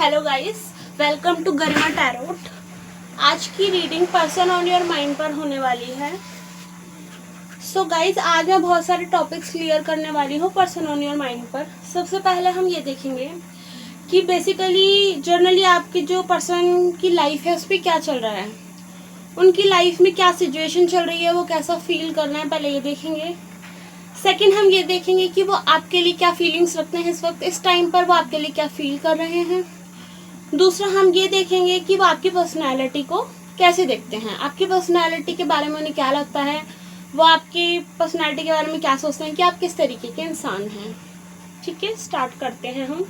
Hello guys, welcome to Garima tarot. आज की reading person on your mind पर होने वाली है। सो गाइस, आज मैं बहुत सारे टॉपिक्स क्लियर करने वाली हूँ पर्सन ऑन योर माइंड पर। सबसे पहले हम ये देखेंगे कि बेसिकली जर्नली आपकी जो पर्सन की लाइफ है उस पर क्या चल रहा है, उनकी लाइफ में क्या सिचुएशन चल रही है, वो कैसा फील कर रहे हैं, पहले ये देखेंगे। सेकंड हम ये देखेंगे कि वो आपके लिए क्या फीलिंग्स रखते हैं इस वक्त, इस टाइम पर वो आपके लिए क्या फील कर रहे हैं। दूसरा हम ये देखेंगे कि वो आपकी पर्सनालिटी को कैसे देखते हैं, आपकी पर्सनालिटी के बारे में उन्हें क्या लगता है, वो आपकी पर्सनालिटी के बारे में क्या सोचते हैं कि आप किस तरीके के इंसान हैं। ठीक है, स्टार्ट करते हैं हम।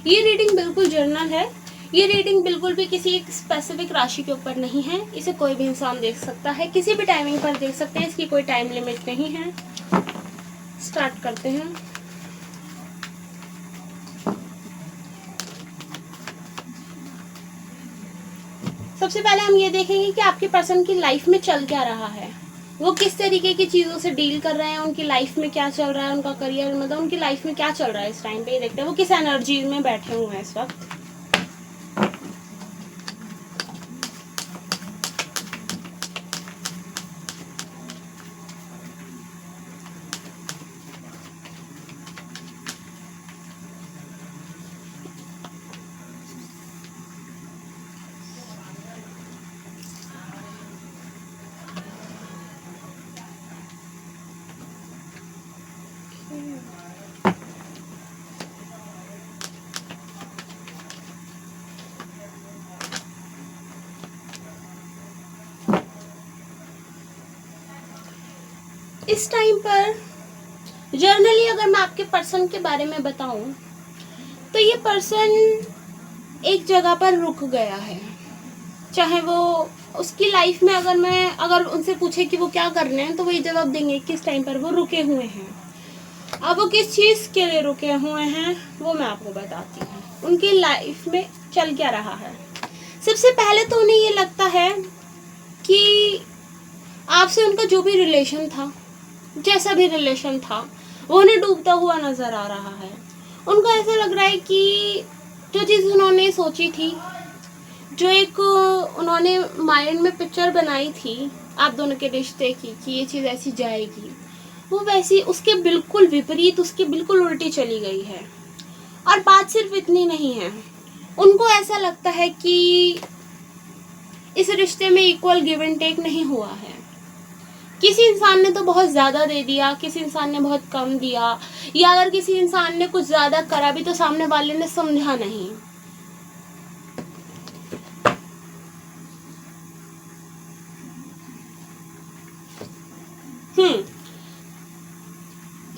ये रीडिंग बिल्कुल जर्नल है। ये रीडिंग बिल्कुल भी किसी एक स्पेसिफिक राशि के ऊपर नहीं है। इसे कोई भी इंसान देख सकता है, किसी भी टाइमिंग पर देख सकते हैं, इसकी कोई टाइम लिमिट नहीं है। स्टार्ट करते हैं। सबसे पहले हम ये देखेंगे कि आपके पर्सन की लाइफ में चल क्या रहा है, वो किस तरीके की चीज़ों से डील कर रहे हैं, उनकी लाइफ में क्या चल रहा है, उनका करियर, मतलब उनकी लाइफ में क्या चल रहा है इस टाइम पे। ये देखते हैं वो किस एनर्जी में बैठे हुए हैं इस वक्त। इस टाइम पर जर्नली अगर मैं आपके पर्सन के बारे में बताऊं तो ये पर्सन एक जगह पर रुक गया है। चाहे वो उसकी लाइफ में अगर उनसे पूछे कि वो क्या कर रहे हैं तो वो ये जवाब देंगे कि इस टाइम पर वो रुके हुए हैं। अब वो किस चीज़ के लिए रुके हुए हैं वो मैं आपको बताती हूँ, उनकी लाइफ में चल क्या रहा है। सबसे पहले तो उन्हें ये लगता है कि आपसे उनका जो भी रिलेशन था, जैसा भी रिलेशन था, वो उन्हें डूबता हुआ नज़र आ रहा है। उनको ऐसा लग रहा है कि जो चीज़ उन्होंने सोची थी, जो एक उन्होंने माइंड में पिक्चर बनाई थी आप दोनों के रिश्ते की कि ये चीज़ ऐसी जाएगी, वो वैसी उसके बिल्कुल विपरीत, उसके बिल्कुल उल्टी चली गई है। और बात सिर्फ इतनी नहीं है, उनको ऐसा लगता है कि इस रिश्ते में इक्वल गिव एंड टेक नहीं हुआ है। किसी इंसान ने तो बहुत ज़्यादा दे दिया, किसी इंसान ने बहुत कम दिया, या अगर किसी इंसान ने कुछ ज़्यादा करा भी तो सामने वाले ने समझा नहीं।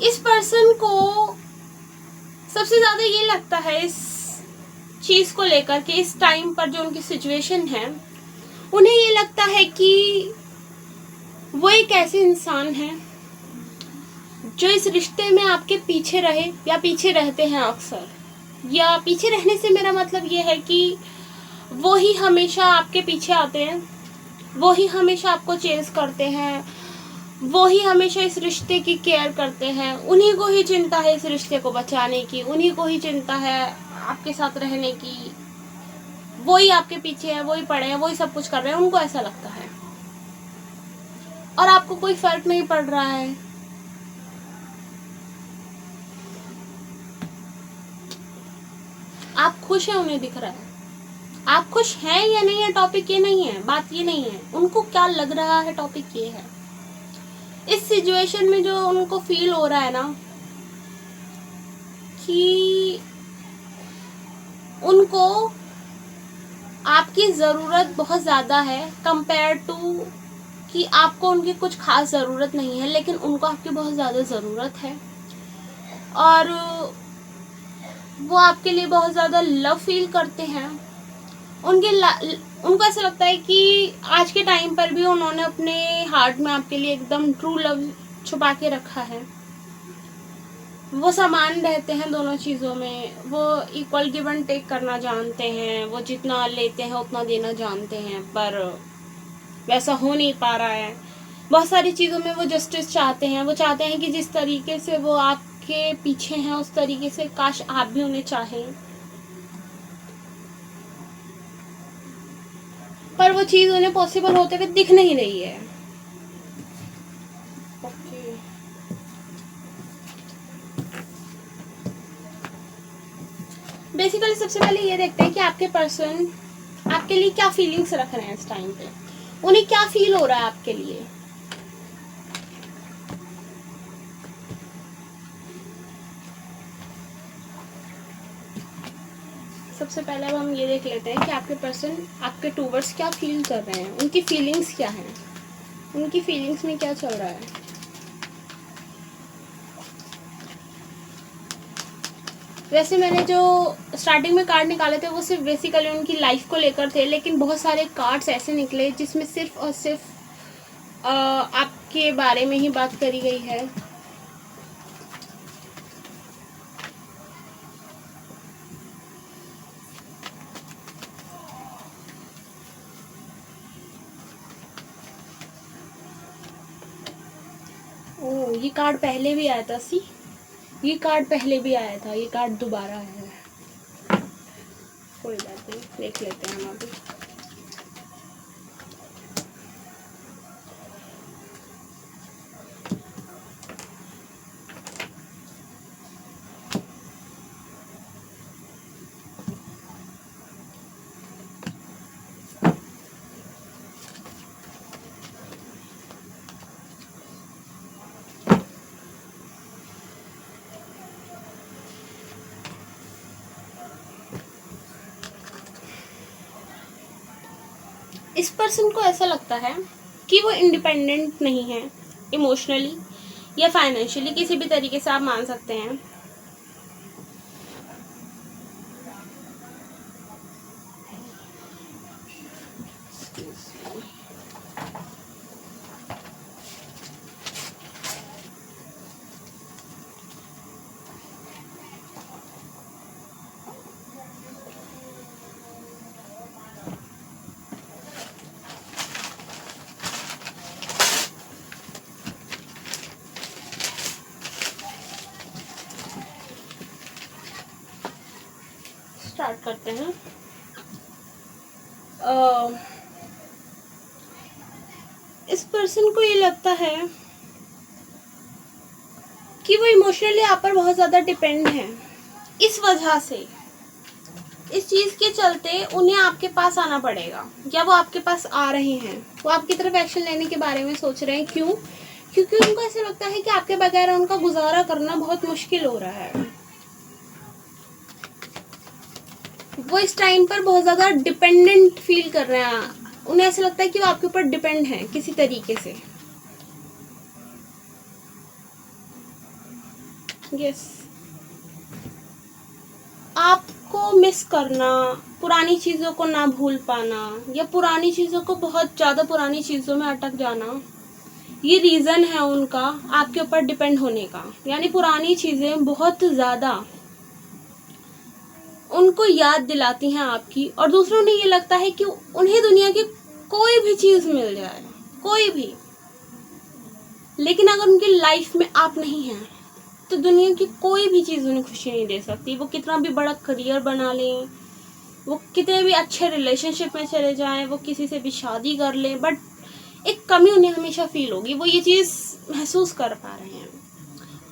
इस पर्सन को सबसे ज़्यादा ये लगता है इस चीज़ को लेकर कि इस टाइम पर जो उनकी सिचुएशन है, उन्हें ये लगता है कि वो एक ऐसे इंसान है जो इस रिश्ते में आपके पीछे रहे या पीछे रहते हैं अक्सर। या पीछे रहने से मेरा मतलब ये है कि वो ही हमेशा आपके पीछे आते हैं, वो ही हमेशा आपको चेस करते हैं, वो ही हमेशा इस रिश्ते की केयर करते हैं। उन्हीं को ही चिंता है इस रिश्ते को बचाने की, उन्हीं को ही चिंता है आपके साथ रहने की। वो ही आपके पीछे है, वो ही पड़े हैं, वो ही सब कुछ कर रहे हैं, उनको ऐसा लगता है। और आपको कोई फर्क नहीं पड़ रहा है। आप खुश हैं, उन्हें दिख रहा है। आप खुश हैं या नहीं है टॉपिक ये नहीं है, बात ये नहीं है, उनको क्या लग रहा है टॉपिक ये है। इस सिचुएशन में जो उनको फील हो रहा है ना कि उनको आपकी ज़रूरत बहुत ज़्यादा है कंपेयर टू कि आपको उनकी कुछ खास ज़रूरत नहीं है, लेकिन उनको आपकी बहुत ज़्यादा ज़रूरत है। और वो आपके लिए बहुत ज़्यादा लव फील करते हैं। उनको ऐसा लगता है कि आज के टाइम पर भी उन्होंने अपने हार्ट में आपके लिए एकदम ट्रू लव छुपा के रखा है। वो समान रहते हैं दोनों चीज़ों में, वो इक्वल गिव एंड टेक करना जानते हैं, वो जितना लेते हैं उतना देना जानते हैं, पर वैसा हो नहीं पा रहा है। बहुत सारी चीज़ों में वो जस्टिस चाहते हैं, वो चाहते हैं कि जिस तरीके से वो आपके पीछे हैं उस तरीके से काश आप भी उन्हें चाहें, पर वो चीज़ उन्हें पॉसिबल होते हुए दिख नहीं रही है। ओके, बेसिकली सबसे पहले ये देखते हैं कि आपके पर्सन आपके लिए क्या फीलिंग्स रख रहे हैं इस टाइम पे, उन्हें क्या फील हो रहा है आपके लिए। सबसे पहले अब हम ये देख लेते हैं कि आपके पर्सन आपके टूवर्ड्स क्या फील कर रहे हैं, उनकी फीलिंग्स क्या हैं, उनकी फीलिंग्स में क्या चल रहा है। वैसे मैंने जो स्टार्टिंग में कार्ड निकाले थे वो सिर्फ बेसिकली उनकी लाइफ को लेकर थे, लेकिन बहुत सारे कार्ड्स ऐसे निकले जिसमें सिर्फ और सिर्फ आपके बारे में ही बात करी गई है। ओह, ये कार्ड पहले भी आया था। सी, ये कार्ड पहले भी आया था, ये कार्ड दोबारा आया है। कोई बात नहीं, देख लेते हैं हम अभी। इस पर्सन को ऐसा लगता है कि वो इंडिपेंडेंट नहीं है, इमोशनली या फाइनेंशियली, किसी भी तरीके से आप मान सकते हैं। स्टार्ट करते हैं। इस पर्सन को ये लगता है कि वो इमोशनली आप पर बहुत ज़्यादा डिपेंड है। इस वजह से, इस चीज़ के चलते उन्हें आपके पास आना पड़ेगा, या वो आपके पास आ रहे हैं, वो आपकी तरफ एक्शन लेने के बारे में सोच रहे हैं। क्यों? क्योंकि उनको ऐसा लगता है कि आपके बगैर उनका गुजारा करना बहुत मुश्किल हो रहा है। वो इस टाइम पर बहुत ज़्यादा डिपेंडेंट फील कर रहे हैं, उन्हें ऐसा लगता है कि वो आपके ऊपर डिपेंड है किसी तरीके से। यस, आपको मिस करना, पुरानी चीज़ों को ना भूल पाना, या पुरानी चीज़ों को, बहुत ज़्यादा पुरानी चीज़ों में अटक जाना, ये रीज़न है उनका आपके ऊपर डिपेंड होने का। यानी पुरानी चीज़ें बहुत ज़्यादा उनको याद दिलाती हैं आपकी, और दूसरों ने ये लगता है कि उन्हें दुनिया की कोई भी चीज़ मिल जाए, कोई भी, लेकिन अगर उनकी लाइफ में आप नहीं हैं तो दुनिया की कोई भी चीज़ उन्हें खुशी नहीं दे सकती। वो कितना भी बड़ा करियर बना लें, वो कितने भी अच्छे रिलेशनशिप में चले जाएं, वो किसी से भी शादी कर लें, बट एक कमी उन्हें हमेशा फील होगी। वो ये चीज़ महसूस कर पा रहे हैं,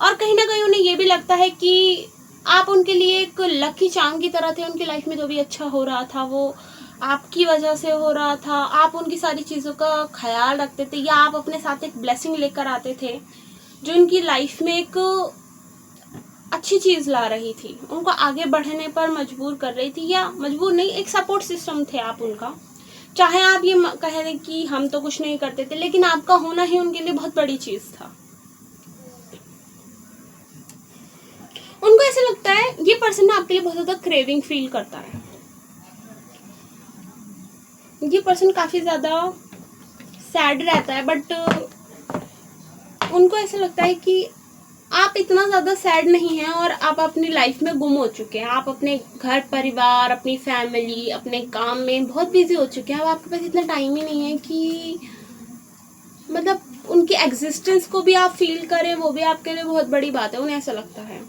और कहीं ना कहीं उन्हें ये भी लगता है कि आप उनके लिए एक लकी चार्म की तरह थे। उनकी लाइफ में जो भी अच्छा हो रहा था वो आपकी वजह से हो रहा था। आप उनकी सारी चीज़ों का ख्याल रखते थे, या आप अपने साथ एक ब्लेसिंग लेकर आते थे जो उनकी लाइफ में एक अच्छी चीज़ ला रही थी, उनको आगे बढ़ने पर मजबूर कर रही थी, या मजबूर नहीं, एक सपोर्ट सिस्टम थे आप उनका। चाहे आप ये कह दें कि हम तो कुछ नहीं करते थे, लेकिन आपका होना ही उनके लिए बहुत बड़ी चीज़ था। उनको ऐसा लगता है ये पर्सन ना आपके लिए बहुत ज़्यादा क्रेविंग फील करता है। ये पर्सन काफ़ी ज़्यादा सैड रहता है, बट उनको ऐसा लगता है कि आप इतना ज़्यादा सैड नहीं हैं और आप अपनी लाइफ में गुम हो चुके हैं। आप अपने घर परिवार, अपनी फैमिली, अपने काम में बहुत बिजी हो चुके हैं। अब आपके पास इतना टाइम ही नहीं है कि मतलब उनकी एग्जिस्टेंस को भी आप फील करें, वो भी आपके लिए बहुत बड़ी बात है। उन्हें ऐसा लगता है।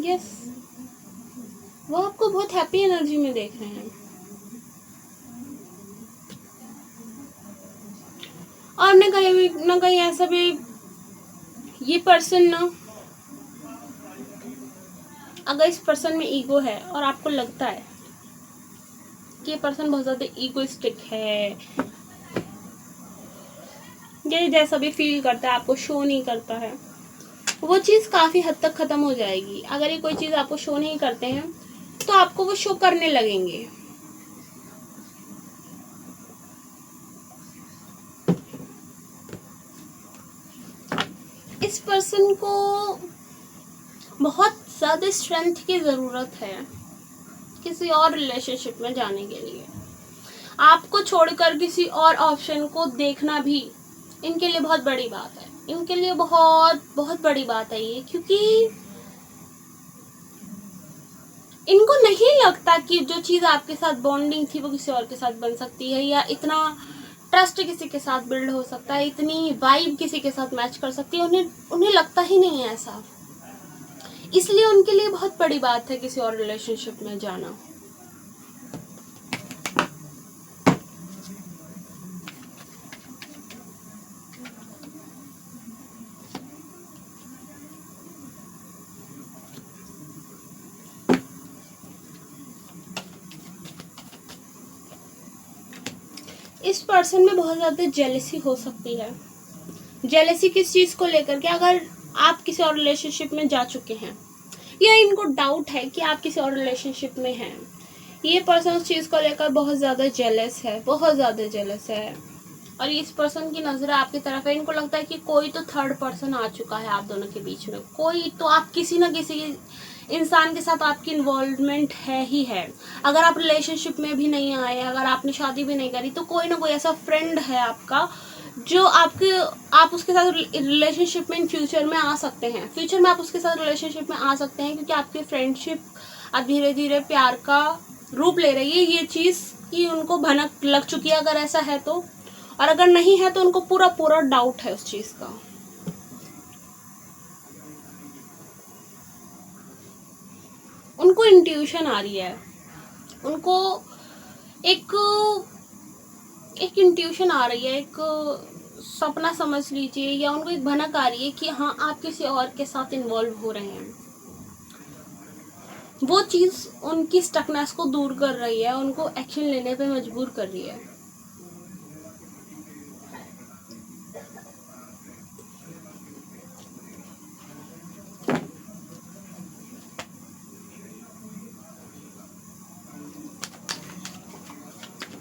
यस, वो आपको बहुत हैप्पी एनर्जी में देख रहे हैं। और न कहीं ऐसा भी ये पर्सन ना, अगर इस पर्सन में ईगो है और आपको लगता है कि ये पर्सन बहुत ज़्यादा ईगोइस्टिक है, ये जैसा भी फील करता है आपको शो नहीं करता है, वो चीज़ काफ़ी हद तक ख़त्म हो जाएगी। अगर ये कोई चीज़ आपको शो नहीं करते हैं तो आपको वो शो करने लगेंगे। इस पर्सन को बहुत ज़्यादा स्ट्रेंथ की ज़रूरत है किसी और रिलेशनशिप में जाने के लिए। आपको छोड़कर किसी और ऑप्शन को देखना भी इनके लिए बहुत बड़ी बात है। इनके लिए बहुत बहुत बड़ी बात है ये, क्योंकि इनको नहीं लगता कि जो चीज़ आपके साथ बॉन्डिंग थी वो किसी और के साथ बन सकती है, या इतना ट्रस्ट किसी के साथ बिल्ड हो सकता है, इतनी वाइब किसी के साथ मैच कर सकती है। उन्हें लगता ही नहीं है ऐसा। इसलिए उनके लिए बहुत बड़ी बात है किसी और रिलेशनशिप में जाना। इस पर्सन में बहुत ज़्यादा जेलसी हो सकती है। जेलसी किस चीज़ को लेकर के? अगर आप किसी और रिलेशनशिप में जा चुके हैं या इनको डाउट है कि आप किसी और रिलेशनशिप में हैं, ये पर्सन उस चीज़ को लेकर बहुत ज़्यादा जेलस है, बहुत ज़्यादा जेलस है। और इस पर्सन की नज़र आपकी तरफ है। इनको लगता है कि कोई तो थर्ड पर्सन आ चुका है आप दोनों के बीच में। कोई तो, आप किसी न किसी इंसान के साथ आपकी इन्वॉल्वमेंट है ही है। अगर आप रिलेशनशिप में भी नहीं आए, अगर आपने शादी भी नहीं करी, तो कोई ना कोई ऐसा फ्रेंड है आपका जो आप उसके साथ रिलेशनशिप में इन फ्यूचर में आ सकते हैं। फ्यूचर में आप उसके साथ रिलेशनशिप में आ सकते हैं, क्योंकि आपकी फ्रेंडशिप अब धीरे धीरे प्यार का रूप ले रही है। ये चीज़ की उनको भनक लग चुकी है अगर ऐसा है तो। और अगर नहीं है तो उनको पूरा पूरा डाउट है उस चीज़ का। उनको इंट्यूशन आ रही है, उनको एक इंट्यूशन आ रही है, एक सपना समझ लीजिए, या उनको एक भनक आ रही है कि हाँ, आप किसी और के साथ इन्वॉल्व हो रहे हैं। वो चीज़ उनकी स्टकनेस को दूर कर रही है, उनको एक्शन लेने पे मजबूर कर रही है।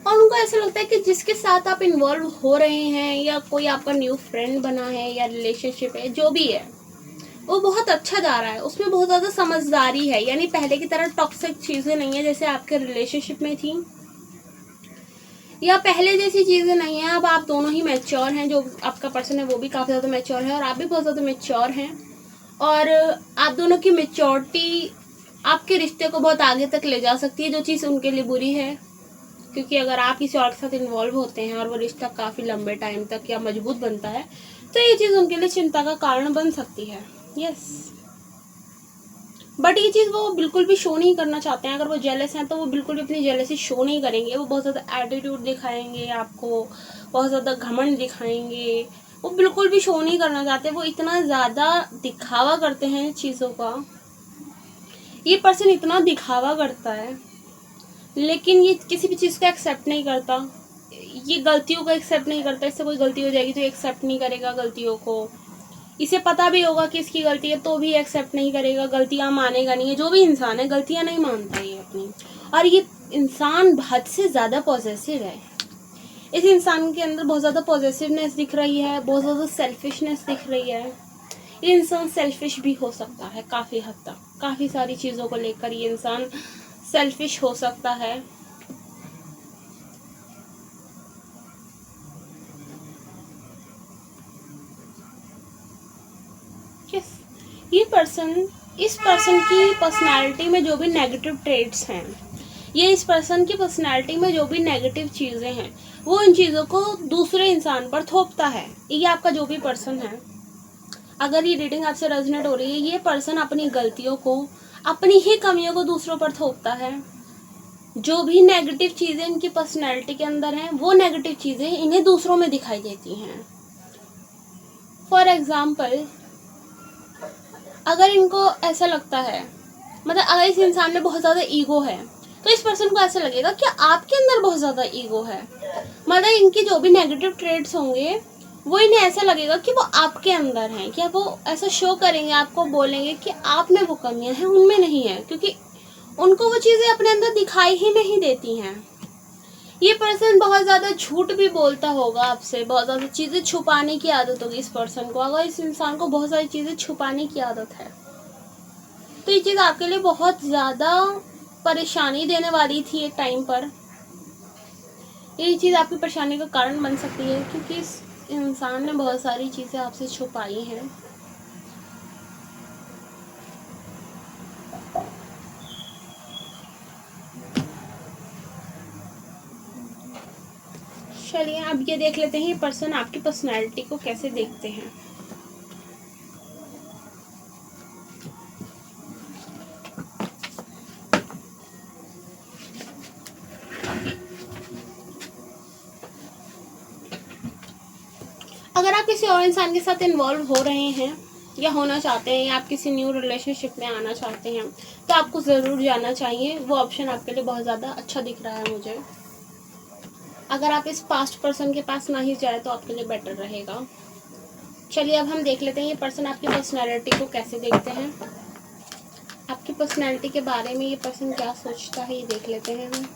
और उनको ऐसा लगता है कि जिसके साथ आप इन्वॉल्व हो रहे हैं, या कोई आपका न्यू फ्रेंड बना है, या रिलेशनशिप है, जो भी है, वो बहुत अच्छा जा रहा है। उसमें बहुत ज़्यादा समझदारी है, यानी पहले की तरह टॉक्सिक चीज़ें नहीं है जैसे आपके रिलेशनशिप में थी, या पहले जैसी चीज़ें नहीं है। अब आप दोनों ही मैच्योर हैं। जो आपका पर्सन है वो भी काफ़ी ज़्यादा मैच्योर है, और आप भी बहुत ज़्यादा मैच्योर हैं। और आप दोनों की मैच्योरिटी आपके रिश्ते को बहुत आगे तक ले जा सकती है, जो चीज़ उनके लिए बुरी है। क्योंकि अगर आप किसी और के साथ इन्वॉल्व होते हैं और वो रिश्ता काफ़ी लंबे टाइम तक या मजबूत बनता है, तो ये चीज़ उनके लिए चिंता का कारण बन सकती है। यस, बट ये चीज़ वो बिल्कुल भी शो नहीं करना चाहते हैं। अगर वो जेलस हैं तो वो बिल्कुल भी अपनी जेलसी शो नहीं करेंगे। वो बहुत ज़्यादा एटीट्यूड दिखाएंगे आपको, बहुत ज़्यादा घमंड दिखाएंगे। वो बिल्कुल भी शो नहीं करना चाहते। वो इतना ज़्यादा दिखावा करते हैं चीज़ों का। ये पर्सन इतना दिखावा करता है, लेकिन ये किसी भी चीज़ को एक्सेप्ट नहीं करता। ये गलतियों को एक्सेप्ट नहीं करता। इससे कोई गलती हो जाएगी तो एक्सेप्ट नहीं करेगा गलतियों को। इसे पता भी होगा कि इसकी गलती है तो भी एक्सेप्ट नहीं करेगा, गलतियाँ मानेगा नहीं है। जो भी इंसान है गलतियाँ नहीं मानता ये अपनी। और ये इंसान हद से ज़्यादा पॉजेसिव है। इस इंसान के अंदर बहुत ज़्यादा पॉजेसिवनेस दिख रही है, बहुत ज़्यादा सेल्फिशनेस दिख रही है। ये इंसान सेल्फिश भी हो सकता है काफ़ी हद तक। काफ़ी सारी चीज़ों को लेकर ये इंसान सेल्फिश हो सकता है। इस पर्सन की पर्सनालिटी में जो भी नेगेटिव ट्रेड्स हैं, ये इस पर्सन की पर्सनालिटी में जो भी नेगेटिव चीज़ें हैं, वो इन चीज़ों को दूसरे इंसान पर थोपता है। ये आपका जो भी पर्सन है, अगर ये रीडिंग आपसे रेजोनेट हो रही है, ये पर्सन अपनी गलतियों को, अपनी ही कमियों को दूसरों पर थोपता है। जो भी नेगेटिव चीज़ें इनकी पर्सनैलिटी के अंदर हैं, वो नेगेटिव चीज़ें इन्हें दूसरों में दिखाई देती हैं। फॉर एग्ज़ाम्पल, अगर इनको ऐसा लगता है, मतलब अगर इस इंसान में बहुत ज़्यादा ईगो है, तो इस पर्सन को ऐसा लगेगा कि आपके अंदर बहुत ज़्यादा ईगो है। मतलब इनकी जो भी नेगेटिव ट्रेड्स होंगे, वो इन्हें ऐसा लगेगा कि वो आपके अंदर हैं, कि वो ऐसा शो करेंगे, आपको बोलेंगे कि आप में वो कमियां हैं, उनमें नहीं है, क्योंकि उनको वो चीज़ें अपने अंदर दिखाई ही नहीं देती हैं। ये पर्सन बहुत ज़्यादा झूठ भी बोलता होगा आपसे, बहुत ज़्यादा चीज़ें छुपाने की आदत होगी इस पर्सन को। अगर इस इंसान को बहुत सारी चीज़ें छुपाने की आदत है, तो ये चीज़ आपके लिए बहुत ज़्यादा परेशानी देने वाली थी एक टाइम पर। ये चीज़ आपकी परेशानी का कारण बन सकती है, क्योंकि इस इंसान ने बहुत सारी चीज़ें आपसे छुपाई हैं। चलिए अब ये देख लेते हैं ये पर्सन आपकी पर्सनैलिटी को कैसे देखते हैं। अगर आप किसी और इंसान के साथ इन्वॉल्व हो रहे हैं या होना चाहते हैं, या आप किसी न्यू रिलेशनशिप में आना चाहते हैं, तो आपको ज़रूर जाना चाहिए। वो ऑप्शन आपके लिए बहुत ज़्यादा अच्छा दिख रहा है मुझे। अगर आप इस पास्ट पर्सन के पास ना ही जाए तो आपके लिए बेटर रहेगा। चलिए अब हम देख लेते हैं ये पर्सन आपकी पर्सनैलिटी को कैसे देखते हैं। आपकी पर्सनैलिटी के बारे में ये पर्सन क्या सोचता है, ये देख लेते हैं हम।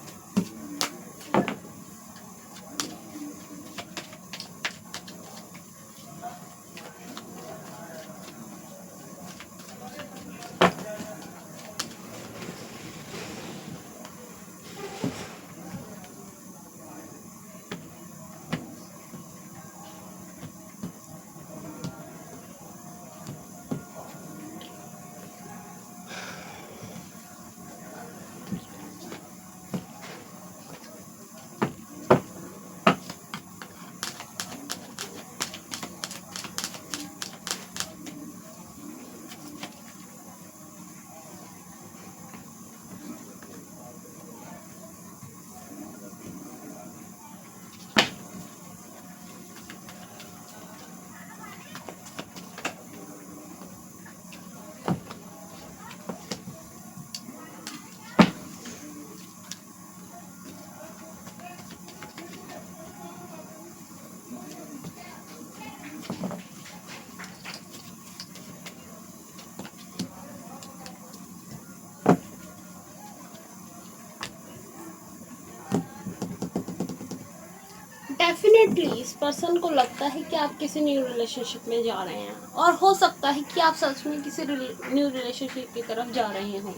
डेफिनेटली इस पर्सन को लगता है कि आप किसी न्यू रिलेशनशिप में जा रहे हैं, और हो सकता है कि आप सच में किसी न्यू रिलेशनशिप की तरफ जा रहे हों।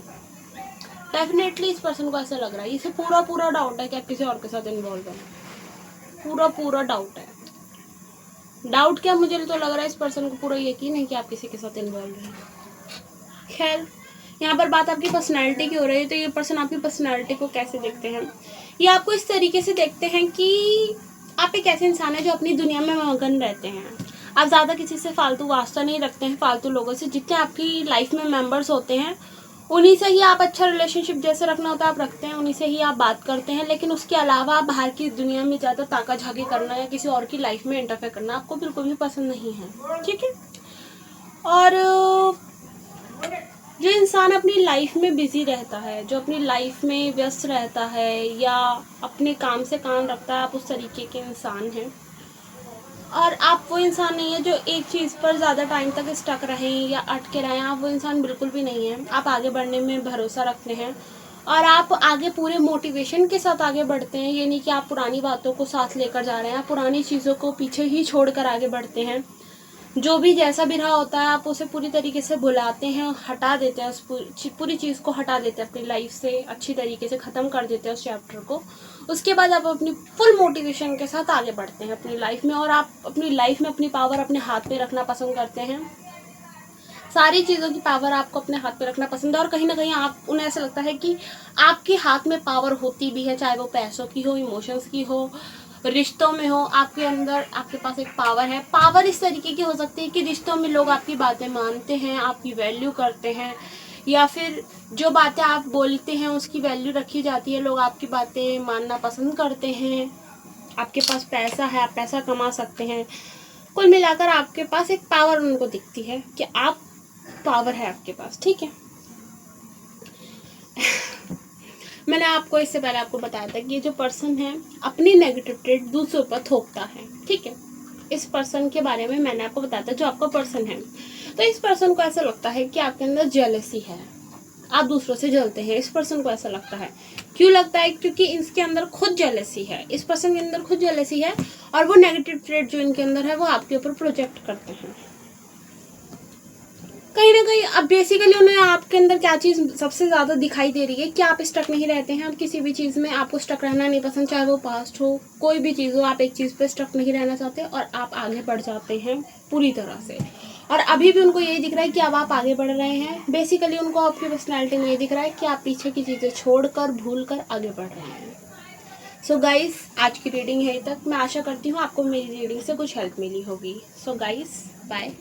डेफिनेटली इस पर्सन को ऐसा लग रहा है, इसे पूरा डाउट है कि आप किसी और के साथ इन्वॉल्व हैं। पूरा डाउट है। डाउट क्या, मुझे तो लग रहा है इस पर्सन को पूरा यकीन है कि आप किसी के साथ इन्वॉल्व हैं। खैर, यहाँ पर बात आपकी पर्सनैलिटी की हो रही है, तो ये पर्सन आपकी पर्सनैलिटी को कैसे देखते हैं। ये आपको इस तरीके से देखते हैं कि आप एक ऐसे इंसान है जो अपनी दुनिया में मगन रहते हैं। आप ज़्यादा किसी से फालतू वास्ता नहीं रखते हैं, फालतू लोगों से। जितने आपकी लाइफ में मेंबर्स होते हैं, उन्हीं से ही आप अच्छा रिलेशनशिप जैसे रखना होता है आप रखते हैं, उन्हीं से ही आप बात करते हैं। लेकिन उसके अलावा आप बाहर की दुनिया में ज़्यादा ताका झाकी करना या किसी और की लाइफ में इंटरफेयर करना आपको बिल्कुल भी पसंद नहीं है, ठीक है। और जो इंसान अपनी लाइफ में बिजी रहता है, जो अपनी लाइफ में व्यस्त रहता है या अपने काम से काम रखता है, आप उस तरीके के इंसान हैं। और आप वो इंसान नहीं है जो एक चीज़ पर ज़्यादा टाइम तक स्टक रहें या अटके रहें। आप वो इंसान बिल्कुल भी नहीं है। आप आगे बढ़ने में भरोसा रखते हैं और आप आगे पूरे मोटिवेशन के साथ आगे बढ़ते हैं। ये नहीं कि आप पुरानी बातों को साथ लेकर जा रहे हैं, आप पुरानी चीज़ों को पीछे ही छोड़कर आगे बढ़ते हैं। जो भी जैसा भी रहा होता है आप उसे पूरी तरीके से भुलाते हैं, हटा देते हैं, उस पूरी चीज़ को हटा देते हैं अपनी लाइफ से, अच्छी तरीके से ख़त्म कर देते हैं उस चैप्टर को। उसके बाद आप अपनी फुल मोटिवेशन के साथ आगे बढ़ते हैं अपनी लाइफ में, और आप अपनी लाइफ में अपनी पावर अपने हाथ में रखना पसंद करते हैं। सारी चीज़ों की पावर आपको अपने हाथ में रखना पसंद है, और कहीं ना कहीं आप उन्हें ऐसा लगता है कि आपके हाथ में पावर होती भी है, चाहे वो पैसों की हो, इमोशंस की हो, रिश्तों में हो। आपके अंदर आपके पास एक पावर है। पावर इस तरीके की हो सकती है कि रिश्तों में लोग आपकी बातें मानते हैं, आपकी वैल्यू करते हैं, या फिर जो बातें आप बोलते हैं उसकी वैल्यू रखी जाती है, लोग आपकी बातें मानना पसंद करते हैं। आपके पास पैसा है, आप पैसा कमा सकते हैं। कुल मिलाकर आपके पास एक पावर उनको दिखती है कि आप पावर है आपके पास, ठीक है। मैंने आपको इससे पहले आपको बताया था कि ये जो पर्सन है अपनी नेगेटिव ट्रेड दूसरों पर थोपता है, ठीक है। इस पर्सन के बारे में मैंने आपको बताया था, जो आपका पर्सन है। तो इस पर्सन को ऐसा लगता है कि आपके अंदर जेलसी है, आप दूसरों से जलते हैं। इस पर्सन को ऐसा लगता है। क्यों लगता है? क्योंकि इसके अंदर खुद जेलसी है, इस पर्सन के अंदर खुद जेलसी है, और वो नेगेटिव ट्रेड जो इनके अंदर है वो आपके ऊपर प्रोजेक्ट करते हैं कहीं ना कहीं। अब बेसिकली उन्हें आपके अंदर क्या चीज़ सबसे ज़्यादा दिखाई दे रही है कि आप स्टक नहीं रहते हैं। आप किसी भी चीज़ में आपको स्टक रहना नहीं पसंद, चाहे वो पास्ट हो, कोई भी चीज़ हो, आप एक चीज़ पे स्टक नहीं रहना चाहते और आप आगे बढ़ जाते हैं पूरी तरह से। और अभी भी उनको यही दिख रहा है कि अब आप आगे बढ़ रहे हैं। बेसिकली उनको आपकी पर्सनैलिटी में ये दिख रहा है कि आप पीछे की चीज़ें छोड़कर, भूल कर आगे बढ़ रहे हैं। सो गाइस, आज की रीडिंग यहीं तक। मैं आशा करती हूँ आपको मेरी रीडिंग से कुछ हेल्प मिली होगी। So guys, bye.